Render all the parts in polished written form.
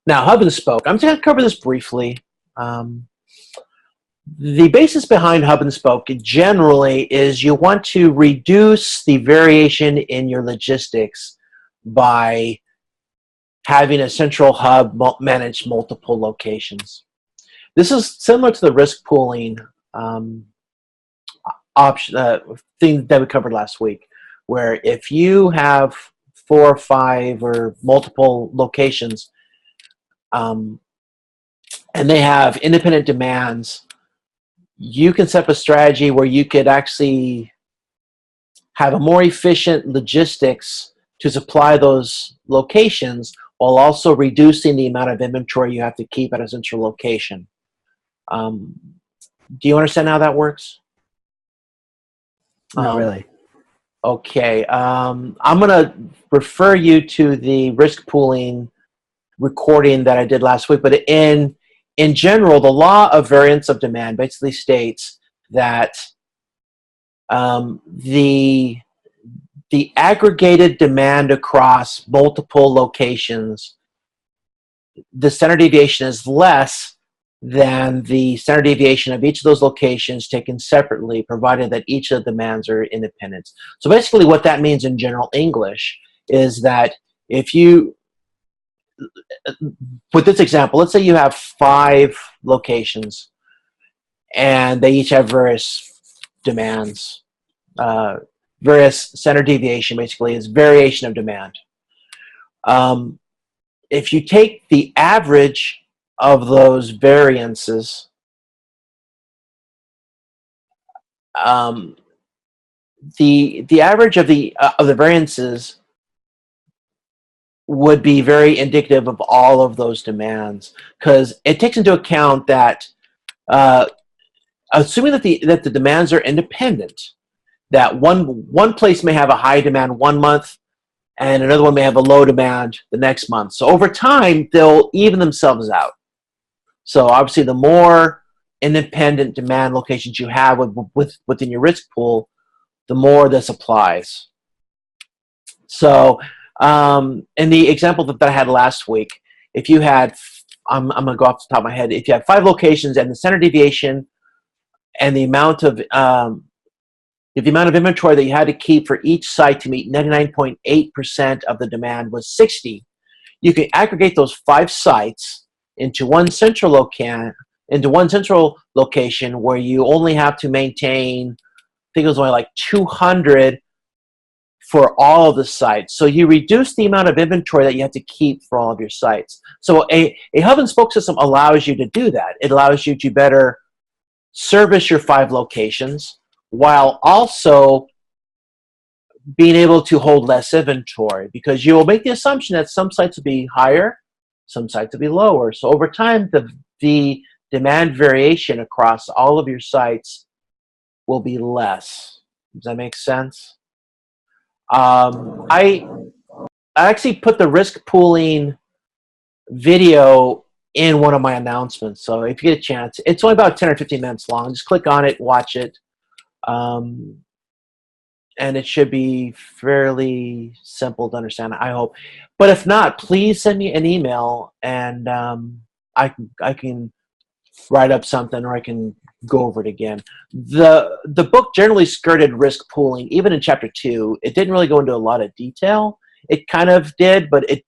Now, hub and spoke. I'm just going to cover this briefly. Um, the basis behind hub and spoke generally is you want to reduce the variation in your logistics by having a central hub manage multiple locations. This is similar to the risk pooling thing that we covered last week, where if you have 4 or 5 or multiple locations, and they have independent demands, you can set up a strategy where you could actually have a more efficient logistics to supply those locations while also reducing the amount of inventory you have to keep at a central location. Do you understand how that works? Not really. Okay. I'm going to refer you to the risk pooling recording that I did last week, but in general, the law of variance of demand basically states that the aggregated demand across multiple locations, the standard deviation is less than the standard deviation of each of those locations taken separately, provided that each of the demands are independent. So basically what that means in general English is that if you, with this example, let's say you have 5 locations and they each have various demands. Various standard deviation basically is variation of demand. If you take the average of those variances, the average of the variances would be very indicative of all of those demands, because it takes into account that assuming that the demands are independent, that one place may have a high demand one month and another one may have a low demand the next month. So over time, they'll even themselves out. So obviously, the more independent demand locations you have within your risk pool, the more this applies. So in the example that I had last week, if you had, I'm going to go off the top of my head, if you had 5 locations and the standard deviation and the amount of inventory that you had to keep for each site to meet 99.8% of the demand was 60, you can aggregate those 5 sites into one central location where you only have to maintain, I think it was only like 200 for all of the sites. So you reduce the amount of inventory that you have to keep for all of your sites. So a hub and spoke system allows you to do that. It allows you to better service your 5 locations while also being able to hold less inventory, because you will make the assumption that some sites will be higher, some sites will be lower. So over time, the demand variation across all of your sites will be less. Does that make sense? I actually put the risk pooling video in one of my announcements. So if you get a chance, it's only about 10 or 15 minutes long. Just click on it, watch it. And it should be fairly simple to understand, I hope. But if not, please send me an email, and I can write up something, or I can go over it again. The book generally skirted risk pooling, even in chapter 2. It didn't really go into a lot of detail. It kind of did, but it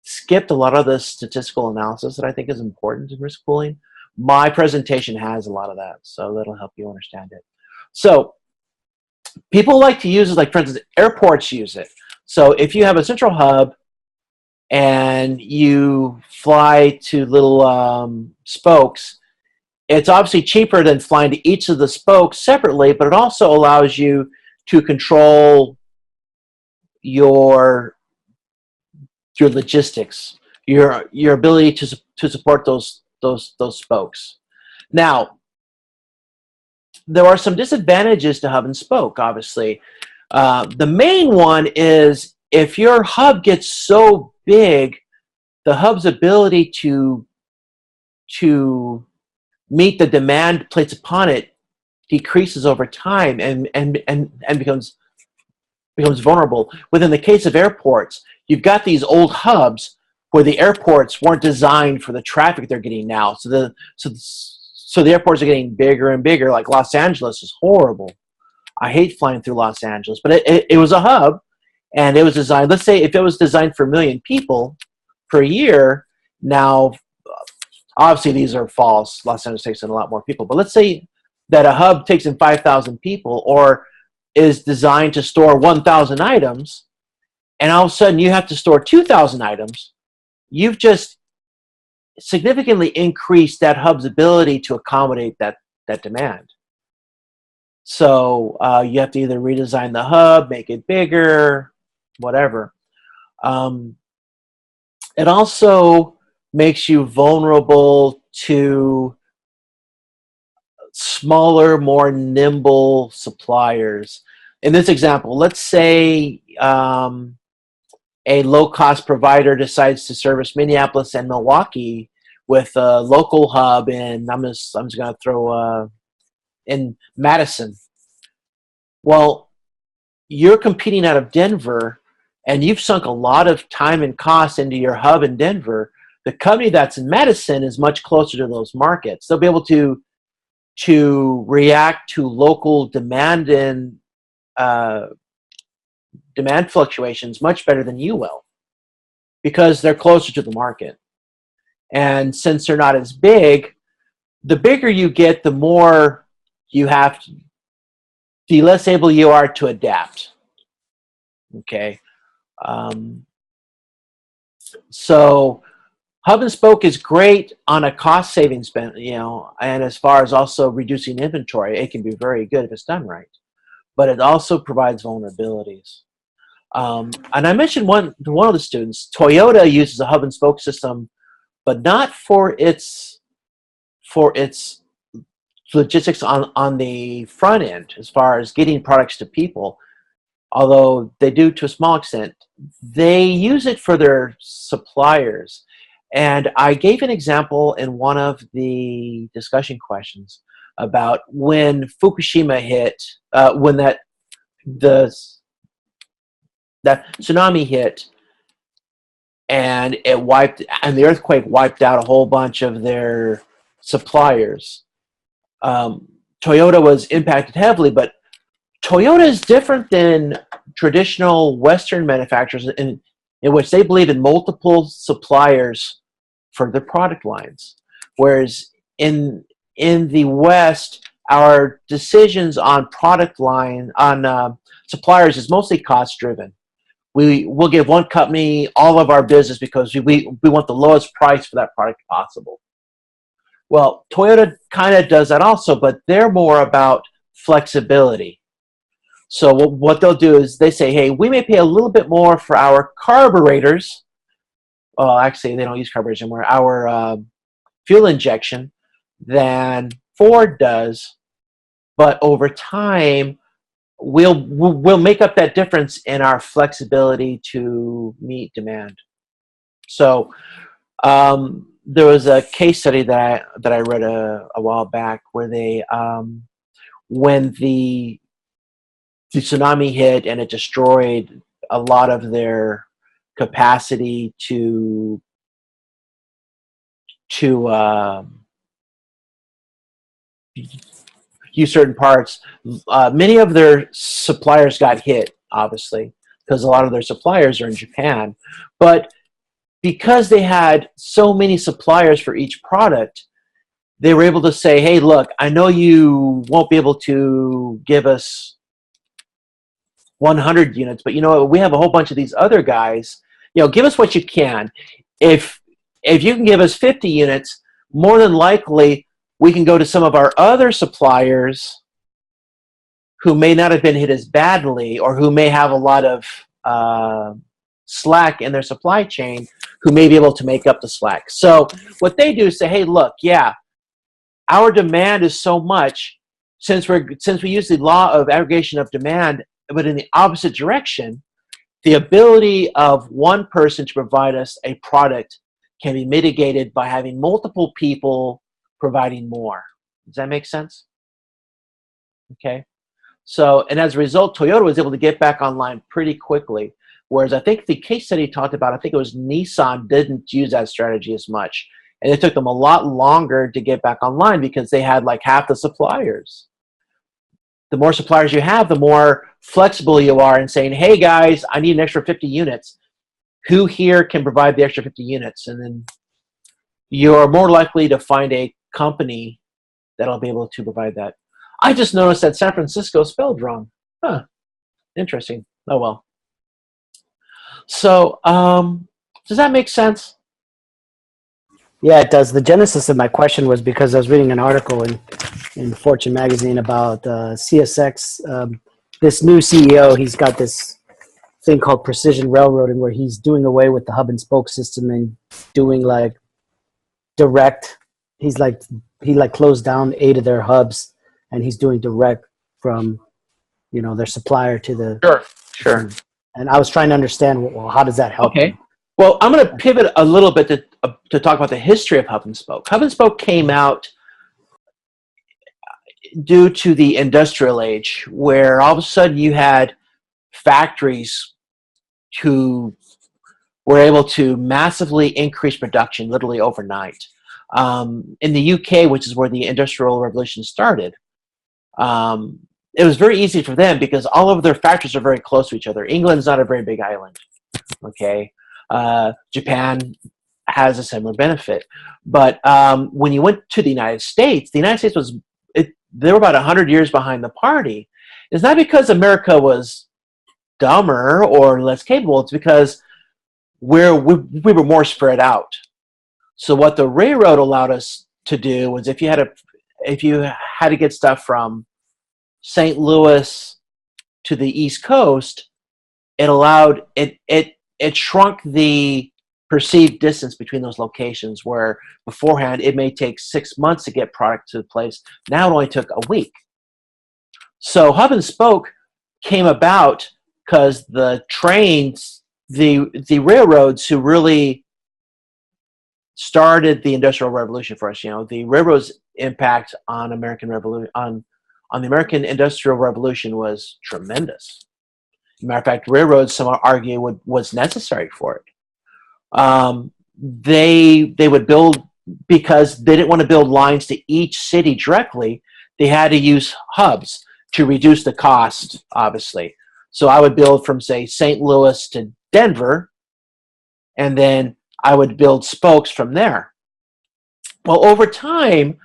skipped a lot of the statistical analysis that I think is important in risk pooling. My presentation has a lot of that, so that'll help you understand it. So people like to use it, like, for instance, airports use it. So if you have a central hub and you fly to little spokes, it's obviously cheaper than flying to each of the spokes separately, but it also allows you to control your logistics, your ability to support those spokes. Now, there are some disadvantages to hub and spoke, obviously. The main one is if your hub gets so big, the hub's ability to meet the demand placed upon it decreases over time and becomes vulnerable. Within the case of airports, you've got these old hubs, where the airports weren't designed for the traffic they're getting now. So the airports are getting bigger and bigger. Like Los Angeles is horrible. I hate flying through Los Angeles, but it was a hub, and it was designed. Let's say if it was designed for 1,000,000 people per year. Now, obviously, these are false. Los Angeles takes in a lot more people, but let's say that a hub takes in 5,000 people, or is designed to store 1,000 items, and all of a sudden you have to store 2,000 items. You've just significantly increased that hub's ability to accommodate that demand. So you have to either redesign the hub, make it bigger, whatever. It also makes you vulnerable to smaller, more nimble suppliers. In this example, let's say a low-cost provider decides to service Minneapolis and Milwaukee with a local hub in, I'm just going to throw in Madison. Well, you're competing out of Denver, and you've sunk a lot of time and cost into your hub in Denver. The company that's in Madison is much closer to those markets. They'll be able to react to local demand and demand fluctuations much better than you will, because they're closer to the market. And since they're not as big, the bigger you get, the more you have to, the less able you are to adapt. Okay. So hub and spoke is great on a cost savings spend, and as far as also reducing inventory, it can be very good if it's done right. But it also provides vulnerabilities. And I mentioned one of the students, Toyota uses a hub and spoke system, but not for its logistics on the front end, as far as getting products to people, although they do to a small extent. They use it for their suppliers. And I gave an example in one of the discussion questions about when Fukushima hit, when that tsunami hit, and the earthquake wiped out a whole bunch of their suppliers. Toyota was impacted heavily, but Toyota is different than traditional Western manufacturers in which they believe in multiple suppliers for their product lines. Whereas in the West, our decisions on suppliers is mostly cost driven. We'll give one company all of our business because we want the lowest price for that product possible. Well, Toyota kind of does that also, but they're more about flexibility. So what they'll do is they say, hey, we may pay a little bit more for our carburetors. Well, actually, they don't use carburetors anymore. Our fuel injection than Ford does, but over time, we'll make up that difference in our flexibility to meet demand. So there was a case study that I read a while back where they, when the tsunami hit and it destroyed a lot of their capacity to use certain parts, many of their suppliers got hit, obviously, because a lot of their suppliers are in Japan. But because they had so many suppliers for each product, they were able to say, hey, look, I know you won't be able to give us 100 units, but we have a whole bunch of these other guys. Give us what you can. If you can give us 50 units, more than likely we can go to some of our other suppliers who may not have been hit as badly, or who may have a lot of slack in their supply chain, who may be able to make up the slack. So what they do is say, hey, look, yeah, our demand is so much, since we use the law of aggregation of demand, but in the opposite direction, the ability of one person to provide us a product can be mitigated by having multiple people providing more. Does that make sense? Okay. So, and as a result, Toyota was able to get back online pretty quickly. Whereas I think the case study talked about, I think it was Nissan didn't use that strategy as much. And it took them a lot longer to get back online because they had like half the suppliers. The more suppliers you have, the more flexible you are in saying, hey guys, I need an extra 50 units. Who here can provide the extra 50 units? And then you're more likely to find a company that'll be able to provide that. I just noticed that San Francisco spelled wrong. Huh, interesting. Oh well. So, does that make sense? Yeah, it does. The genesis of my question was because I was reading an article in Fortune magazine about CSX. This new CEO, he's got this thing called precision railroading where he's doing away with the hub and spoke system and doing like direct. He closed down 8 of their hubs and he's doing direct from, their supplier to the. Sure, sure. And I was trying to understand, well, how does that help Okay. them? Well, I'm going to pivot a little bit to talk about the history of hub and spoke. Hub and spoke came out due to the industrial age, where all of a sudden you had factories who were able to massively increase production literally overnight. In the UK, which is where the Industrial Revolution started, it was very easy for them because all of their factories are very close to each other. England's not a very big island. Okay. Japan has a similar benefit. But when you went to the United States they were about 100 years behind the party. It's not because America was dumber or less capable. It's because we were more spread out. So what the railroad allowed us to do was if you had to get stuff from St. Louis to the East Coast, it shrunk the perceived distance between those locations, where beforehand it may take 6 months to get product to the place. Now it only took a week. So hub and spoke came about because the trains, the railroads who really started the Industrial Revolution for us, the railroads' impact on on the American Industrial Revolution was tremendous. As a matter of fact, railroads, some argue, was necessary for it. They would build, because they didn't want to build lines to each city directly. They had to use hubs to reduce the cost, obviously. So I would build from, say, St. Louis to Denver, and then I would build spokes from there. Well, over time,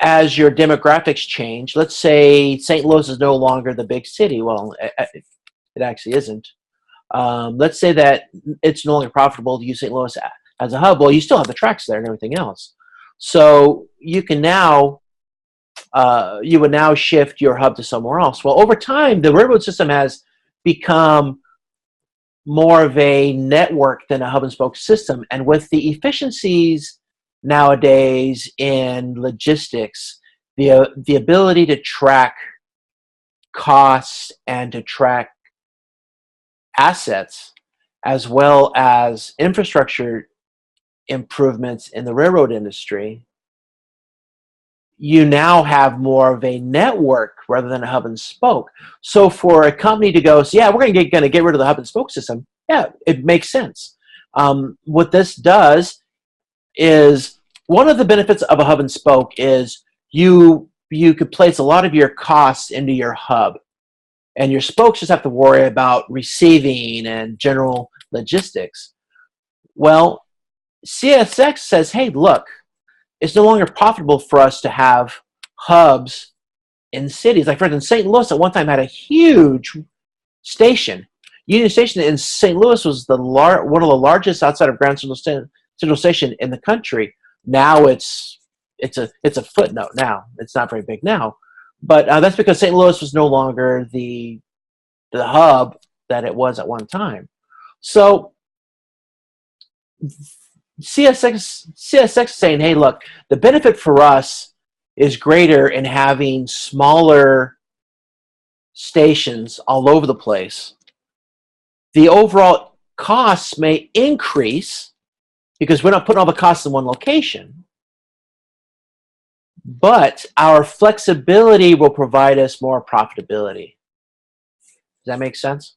as your demographics change, let's say St. Louis is no longer the big city. Well, it actually isn't. Let's say that it's no longer profitable to use St. Louis as a hub. Well, you still have the tracks there and everything else. So you can now, you would now shift your hub to somewhere else. Well, over time, the railroad system has become more of a network than a hub and spoke system. And with the efficiencies nowadays in logistics, the ability to track costs and to track assets, as well as infrastructure improvements in the railroad industry, you now have more of a network rather than a hub and spoke. So for a company to go, yeah, we're going to get rid of the hub and spoke system, yeah, it makes sense. What this does is, one of the benefits of a hub and spoke is you could place a lot of your costs into your hub, and your spokes just have to worry about receiving and general logistics. Well, CSX says, hey, look, it's no longer profitable for us to have hubs in cities. Like, for instance, St. Louis at one time had a huge station. Union Station in St. Louis was one of the largest outside of Grand Central Station in the country. Now it's a footnote now. It's not very big now. But that's because St. Louis was no longer the hub that it was at one time. So CSX is saying, hey, look, the benefit for us is greater in having smaller stations all over the place. The overall costs may increase because we're not putting all the costs in one location, but our flexibility will provide us more profitability. Does that make sense?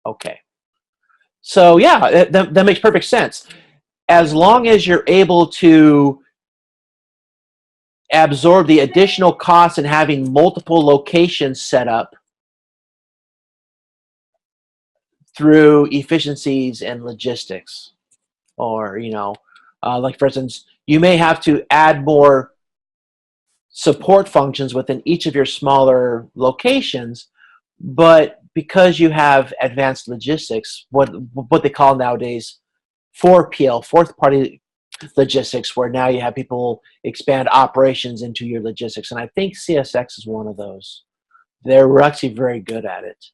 Okay. So yeah, that makes perfect sense. As long as you're able to absorb the additional costs and having multiple locations set up through efficiencies and logistics, or like for instance, you may have to add more support functions within each of your smaller locations, but because you have advanced logistics, what they call nowadays 4PL, fourth party logistics, where now you have people expand operations into your logistics, and I think CSX is one of those. They're actually very good at it.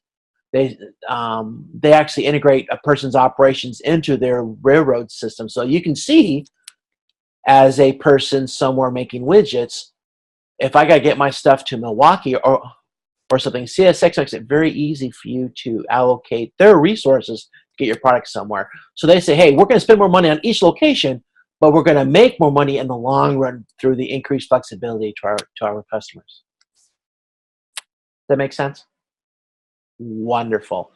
They actually integrate a person's operations into their railroad system, so you can see as a person somewhere making widgets, if I got to get my stuff to Milwaukee or something, CSX makes it very easy for you to allocate their resources to get your product somewhere. So they say, hey, we're going to spend more money on each location, but we're going to make more money in the long run through the increased flexibility to our customers. Does that make sense? Wonderful.